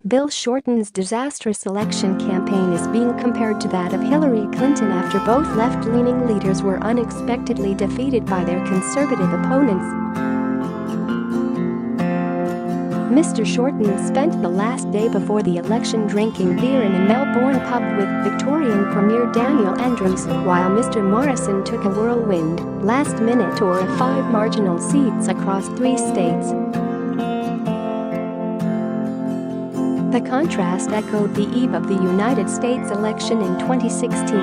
Bill Shorten's disastrous election campaign is being compared to that of Hillary Clinton after both left-leaning leaders were unexpectedly defeated by their conservative opponents. Mr. Shorten spent the last day before the election drinking beer in a Melbourne pub with Victorian Premier Daniel Andrews, while Mr. Morrison took a whirlwind, last-minute tour of 5 marginal seats across 3 states. The contrast echoed the eve of the United States election in 2016,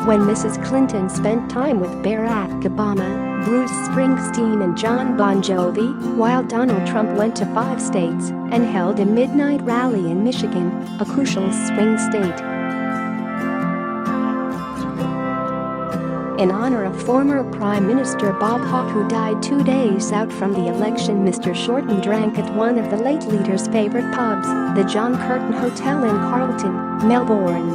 when Mrs. Clinton spent time with Barack Obama, Bruce Springsteen and John Bon Jovi, while Donald Trump went to 5 states and held a midnight rally in Michigan, a crucial swing state. In honor of former Prime Minister Bob Hawke, who died 2 days out from the election, Mr. Shorten drank at one of the late leader's favorite pubs, the John Curtin Hotel in Carlton, Melbourne.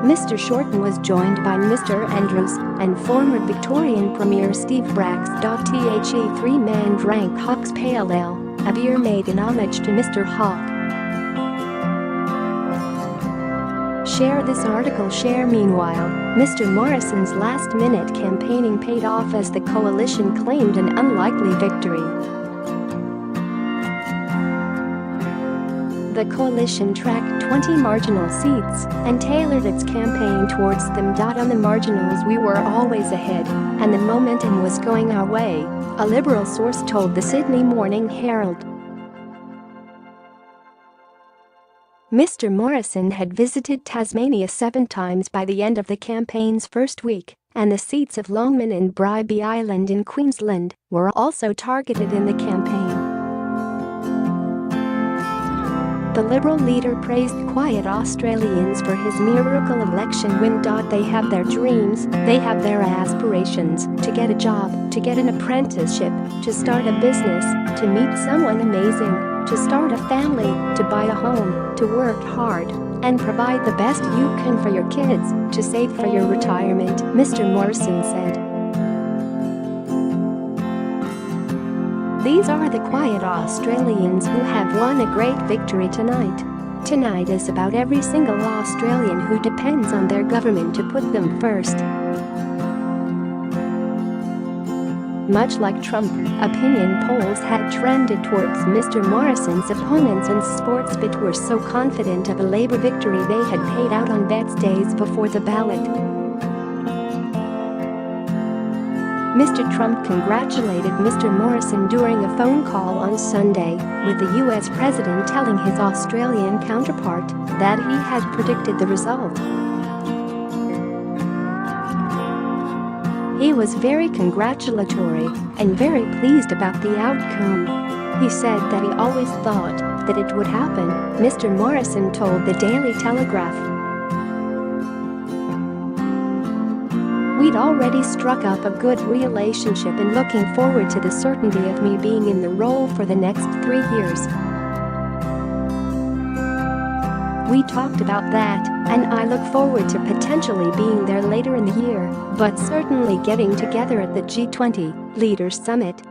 Mr. Shorten was joined by Mr. Andrews and former Victorian Premier Steve Bracks. The 3-man drank Hawke's Pale Ale, a beer made in homage to Mr. Hawke. Share this article. Share. Meanwhile, Mr. Morrison's last-minute campaigning paid off as the coalition claimed an unlikely victory. The coalition tracked 20 marginal seats and tailored its campaign towards them. On the marginals we were always ahead, and the momentum was going our way, a Liberal source told the Sydney Morning Herald. Mr. Morrison had visited Tasmania 7 times by the end of the campaign's first week, and the seats of Longman and Bribie Island in Queensland were also targeted in the campaign. The Liberal leader praised quiet Australians for his miracle election win. They have their dreams, they have their aspirations, to get a job, to get an apprenticeship, to start a business, to meet someone amazing, to start a family, to buy a home, to work hard, and provide the best you can for your kids, to save for your retirement, Mr. Morrison said. These are the quiet Australians who have won a great victory tonight. Tonight is about every single Australian who depends on their government to put them first. Much like Trump, opinion polls had trended towards Mr. Morrison's opponents, and Sportsbet were so confident of a Labour victory they had paid out on bets days before the ballot. Mr. Trump congratulated Mr. Morrison during a phone call on Sunday, with the U.S. president telling his Australian counterpart that he had predicted the result. He was very congratulatory and very pleased about the outcome. He said that he always thought that it would happen, Mr. Morrison told the Daily Telegraph. We'd already struck up a good relationship and looking forward to the certainty of me being in the role for the next 3 years. We talked about that, and I look forward to potentially being there later in the year, but certainly getting together at the G20 Leaders Summit.